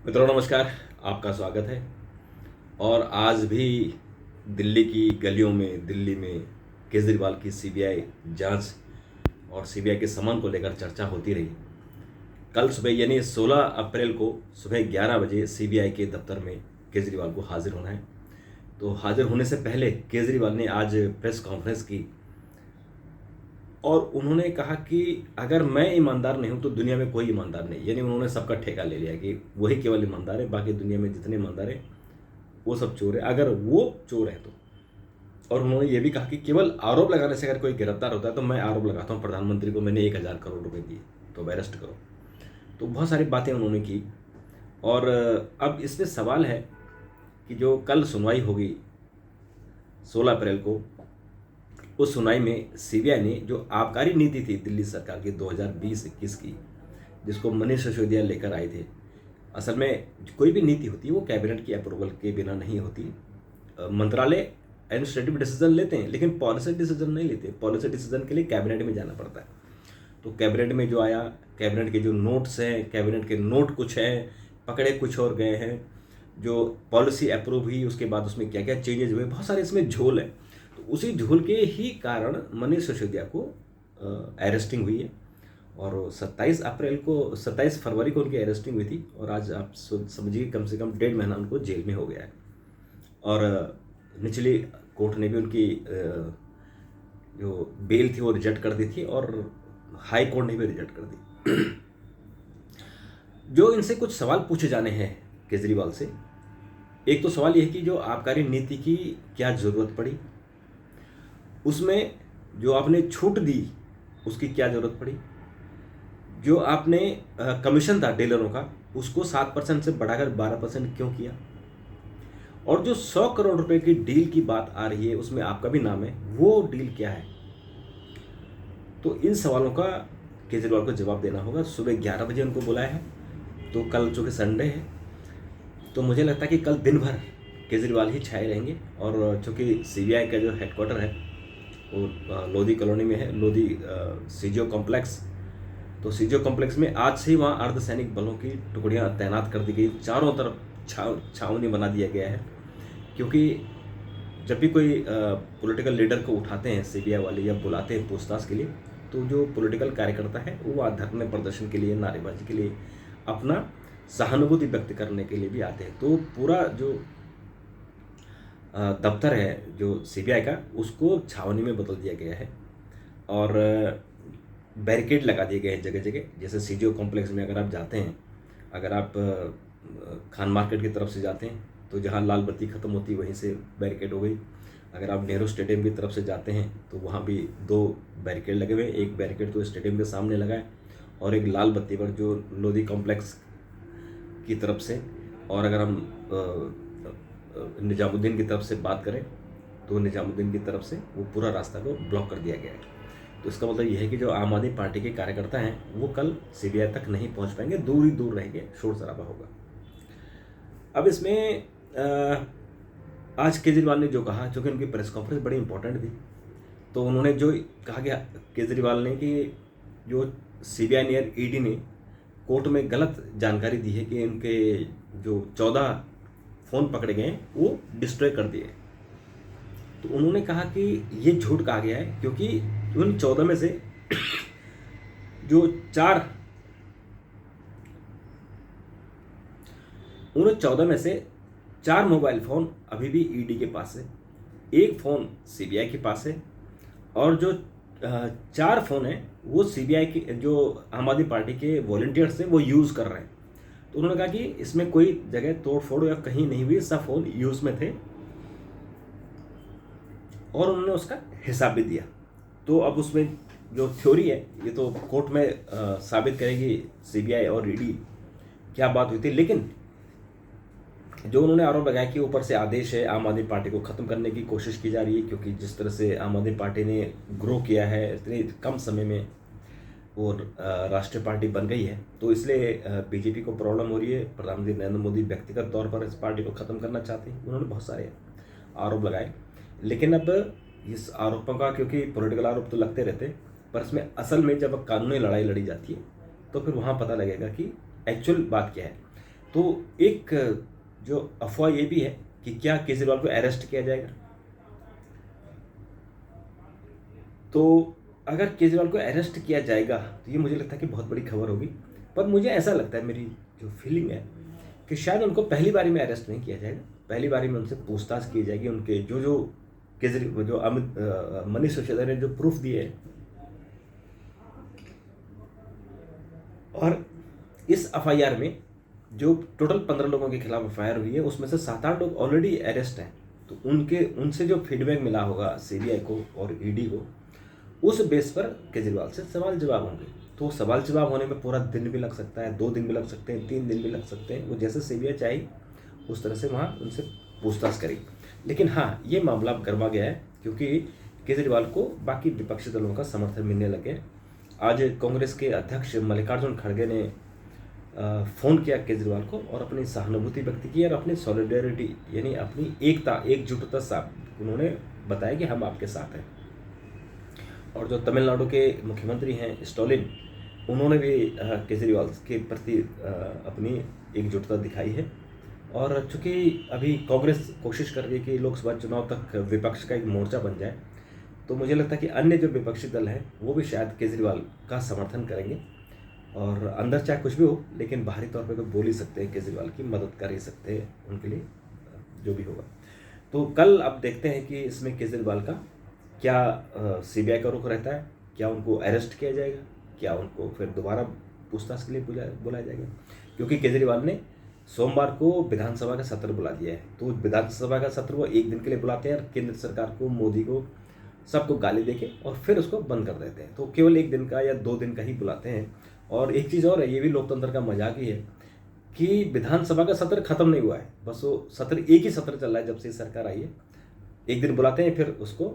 मित्रों नमस्कार। आपका स्वागत है। और आज भी दिल्ली की गलियों में, दिल्ली में केजरीवाल की सीबीआई जांच और सीबीआई के समन को लेकर चर्चा होती रही। कल सुबह यानी 16 अप्रैल को सुबह 11 बजे सीबीआई के दफ्तर में केजरीवाल को हाजिर होना है। तो हाजिर होने से पहले केजरीवाल ने आज प्रेस कॉन्फ्रेंस की और उन्होंने कहा कि अगर मैं ईमानदार नहीं हूं तो दुनिया में कोई ईमानदार नहीं। यानी उन्होंने सबका ठेका ले लिया कि वही केवल ईमानदार है, बाकी दुनिया में जितने ईमानदार हैं वो सब चोर है, अगर वो चोर है तो। और उन्होंने ये भी कहा कि केवल आरोप लगाने से अगर कोई गिरफ्तार होता है तो मैं आरोप लगाता हूँ प्रधानमंत्री को मैंने 1,000 करोड़ रुपए दिए तो अब अरेस्ट करो। तो बहुत सारी बातें उन्होंने की। और अब इसमें सवाल है कि जो कल सुनवाई होगी 16 अप्रैल को, उस सुनवाई में सीबीआई ने जो आबकारी नीति थी दिल्ली सरकार की 2020-21 की, जिसको मनीष सिसोदिया लेकर आए थे। असल में कोई भी नीति होती है वो कैबिनेट की अप्रूवल के बिना नहीं होती। मंत्रालय एडमिनिस्ट्रेटिव डिसीजन लेते हैं लेकिन पॉलिसी डिसीजन नहीं लेते। पॉलिसी डिसीजन के लिए कैबिनेट में जाना पड़ता है। तो कैबिनेट में जो आया, कैबिनेट के जो नोट्स हैं, कैबिनेट के नोट कुछ हैं, पकड़े कुछ और गए हैं। जो पॉलिसी अप्रूव हुई उसके बाद उसमें क्या क्या चेंजेस हुए, बहुत सारे इसमें झोल है। तो उसी झोल के ही कारण मनीष सिसोदिया को अरेस्टिंग हुई है। और 27 फरवरी को उनकी अरेस्टिंग हुई थी और आज आप समझिए कम से कम 1.5 महीना उनको जेल में हो गया है। और निचली कोर्ट ने भी उनकी जो बेल थी वो रिजेक्ट कर दी थी और हाई कोर्ट ने भी रिजेक्ट कर दी। जो इनसे कुछ सवाल पूछे जाने हैं केजरीवाल से, एक तो सवाल यह है कि जो आबकारी नीति की क्या ज़रूरत पड़ी, उसमें जो आपने छूट दी उसकी क्या ज़रूरत पड़ी, जो आपने कमीशन था डीलरों का उसको 7% से बढ़ाकर 12% क्यों किया, और जो 100 करोड़ रुपए की डील की बात आ रही है उसमें आपका भी नाम है, वो डील क्या है। तो इन सवालों का केजरीवाल को जवाब देना होगा। सुबह 11 बजे उनको बुलाया है। तो कल चूँकि संडे है तो मुझे लगता है कि कल दिन भर केजरीवाल ही छाए रहेंगे। और चूँकि सीबीआई का जो हेडक्वार्टर है वो लोधी कॉलोनी में है, लोधी सीजीओ कॉम्प्लेक्स। तो सीजीओ कॉम्प्लेक्स में आज से ही वहाँ अर्धसैनिक बलों की टुकड़ियाँ तैनात कर दी गई, चारों तरफ छावनी बना दिया गया है। क्योंकि जब भी कोई पॉलिटिकल लीडर को उठाते हैं सीबीआई वाले या बुलाते हैं पूछताछ के लिए, तो जो पॉलिटिकल कार्यकर्ता है वो वहाँ धरने प्रदर्शन के लिए, नारेबाजी के लिए, अपना सहानुभूति व्यक्त करने के लिए भी आते हैं। तो पूरा जो दफ्तर है जो सीबीआई का, उसको छावनी में बदल दिया गया है और बैरिकेड लगा दिए गए हैं जगह जगह। जैसे सीजीओ कॉम्प्लेक्स में अगर आप जाते हैं, अगर आप खान मार्केट की तरफ से जाते हैं तो जहाँ लाल बत्ती ख़त्म होती है वहीं से बैरिकेड हो गई। अगर आप नेहरू स्टेडियम की तरफ से जाते हैं तो वहाँ भी 2 बैरिकेड लगे हुए हैं। एक बैरिकेड तो स्टेडियम के सामने लगा है और एक लाल बत्ती पर जो लोधी कॉम्प्लेक्स की तरफ से। और अगर हम निजामुद्दीन की तरफ से बात करें तो निजामुद्दीन की तरफ से वो पूरा रास्ता को ब्लॉक कर दिया गया है। तो इसका मतलब यह है कि जो आम आदमी पार्टी के कार्यकर्ता हैं वो कल सीबीआई तक नहीं पहुंच पाएंगे, दूर ही दूर रहेंगे, शोर शराबा होगा। अब इसमें आज केजरीवाल ने जो कहा, चूँकि उनकी प्रेस कॉन्फ्रेंस बड़ी इंपॉर्टेंट थी, तो उन्होंने जो कहा गया केजरीवाल ने कि जो सीबीआई ने और ईडी ने कोर्ट में गलत जानकारी दी है कि उनके जो 14 फ़ोन पकड़े गए हैं वो डिस्ट्रॉय कर दिए। तो उन्होंने कहा कि ये झूठ कहा गया है क्योंकि उन 14 में से जो 4 उन 14 में से 4 मोबाइल फ़ोन अभी भी ईडी के पास है, 1 फ़ोन सीबीआई के पास है, और जो 4 फ़ोन हैं वो सीबीआई के जो आम आदमी पार्टी के वॉलंटियर्स हैं वो यूज़ कर रहे हैं। तो उन्होंने कहा कि इसमें कोई जगह तोड़ फोड़ या कहीं नहीं हुई, सब फ़ोन यूज़ में थे और उन्होंने उसका हिसाब भी दिया। तो अब उसमें जो थ्योरी है ये तो कोर्ट में साबित करेगी सीबीआई और ईडी क्या बात हुई थी। लेकिन जो उन्होंने आरोप लगाया कि ऊपर से आदेश है, आम आदमी पार्टी को ख़त्म करने की कोशिश की जा रही है, क्योंकि जिस तरह से आम आदमी पार्टी ने ग्रो किया है इतने कम समय में और राष्ट्रीय पार्टी बन गई है, तो इसलिए बीजेपी को प्रॉब्लम हो रही है। प्रधानमंत्री नरेंद्र मोदी व्यक्तिगत तौर पर इस पार्टी को ख़त्म करना चाहते हैं। उन्होंने बहुत सारे आरोप लगाए। लेकिन अब इस आरोपों का, क्योंकि पॉलिटिकल आरोप तो लगते रहते हैं, पर इसमें असल में जब कानूनी लड़ाई लड़ी जाती है तो फिर वहाँ पता लगेगा कि एक्चुअल बात क्या है। तो एक जो अफवाह ये भी है कि क्या केजरीवाल को अरेस्ट किया जाएगा। तो अगर केजरीवाल को अरेस्ट किया जाएगा तो ये मुझे लगता है कि बहुत बड़ी खबर होगी। पर मुझे ऐसा लगता है, मेरी जो फीलिंग है, कि शायद उनको पहली बारी में अरेस्ट नहीं किया जाएगा। पहली बारी में उनसे पूछताछ की जाएगी, उनके जो जो केजरीवाल जो मनीष सिसोदिया ने जो प्रूफ दिए हैं, और इस एफआईआर में जो टोटल 15 लोगों के खिलाफ एफआईआर हुई है उसमें से 7-8 लोग ऑलरेडी अरेस्ट हैं। तो उनसे जो फीडबैक मिला होगा सीबीआई को और ईडी को, उस बेस पर केजरीवाल से सवाल जवाब होंगे। तो सवाल जवाब होने में पूरा दिन भी लग सकता है, 2 दिन भी लग सकते हैं, 3 दिन भी लग सकते हैं। वो जैसे सीबीआई चाहे उस तरह से वहाँ उनसे पूछताछ करेगी। लेकिन हाँ, ये मामला अब गरमा गया है क्योंकि केजरीवाल को बाकी विपक्षी दलों का समर्थन मिलने लगे। आज कांग्रेस के अध्यक्ष मल्लिकार्जुन खड़गे ने फ़ोन किया केजरीवाल को और अपनी सहानुभूति व्यक्त की और अपनी सॉलिडेरिटी यानी अपनी एकता एकजुटता साथ उन्होंने बताया कि हम आपके साथ हैं। और जो तमिलनाडु के मुख्यमंत्री हैं स्टॉलिन, उन्होंने भी केजरीवाल के प्रति अपनी एकजुटता दिखाई है। और चूंकि अभी कांग्रेस कोशिश कर रही है कि लोकसभा चुनाव तक विपक्ष का एक मोर्चा बन जाए, तो मुझे लगता है कि अन्य जो विपक्षी दल हैं वो भी शायद केजरीवाल का समर्थन करेंगे। और अंदर चाहे कुछ भी हो, लेकिन बाहरी तौर पे तो बोल ही सकते हैं, केजरीवाल की मदद कर ही सकते हैं उनके लिए, जो भी होगा। तो कल अब देखते हैं कि इसमें केजरीवाल का क्या सीबीआई का रुख रहता है, क्या उनको अरेस्ट किया जाएगा, क्या उनको फिर दोबारा पूछताछ के लिए बुलाया जाएगा। क्योंकि केजरीवाल ने सोमवार को विधानसभा का सत्र बुला दिया है। तो विधानसभा का सत्र वो एक दिन के लिए बुलाते हैं और केंद्र सरकार को, मोदी को, सबको गाली देके और फिर उसको बंद कर देते हैं। तो केवल एक दिन का या 2 दिन का ही बुलाते हैं। और एक चीज़ और है, ये भी लोकतंत्र का मजाक ही है कि विधानसभा का सत्र खत्म नहीं हुआ है, बस वो सत्र एक ही सत्र चल रहा है जब से सरकार आई है। एक दिन बुलाते हैं, फिर उसको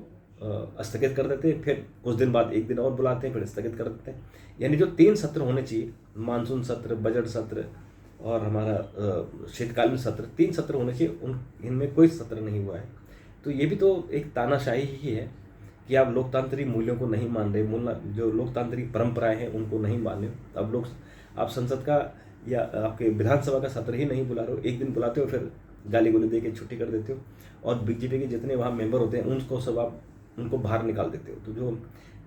स्थगित कर देते हैं, फिर कुछ दिन बाद एक दिन और बुलाते हैं, फिर स्थगित कर देते हैं। यानी जो 3 सत्र होने चाहिए, मानसून सत्र, बजट सत्र और हमारा शीतकालीन सत्र, 3 सत्र होने चाहिए, इनमें कोई सत्र नहीं हुआ है। तो ये भी तो एक तानाशाही ही है कि आप लोकतांत्रिक मूल्यों को नहीं मान रहे, जो लोकतांत्रिक परंपराएं हैं उनको नहीं मान रहे। अब आप संसद का या आपके विधानसभा का सत्र ही नहीं बुला रहे हो, एक दिन बुलाते हो, फिर गाली गोली दे के छुट्टी कर देते हो। और बीजेपी के जितने वहाँ मेंबर होते हैं उनको सब आप उनको बाहर निकाल देते हो। तो जो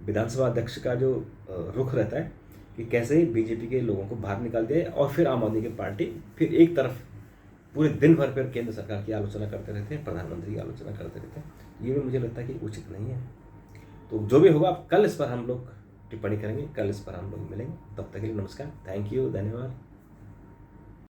विधानसभा अध्यक्ष का जो रुख रहता है कि कैसे बीजेपी के लोगों को बाहर निकाल दिया, और फिर आम आदमी की पार्टी फिर एक तरफ पूरे दिन भर फिर केंद्र सरकार की आलोचना करते रहते हैं, प्रधानमंत्री की आलोचना करते रहते हैं। ये भी मुझे लगता है कि उचित नहीं है। तो जो भी होगा कल इस पर हम लोग टिप्पणी करेंगे, कल इस पर हम लोग मिलेंगे। तब तक के लिए नमस्कार, थैंक यू, धन्यवाद।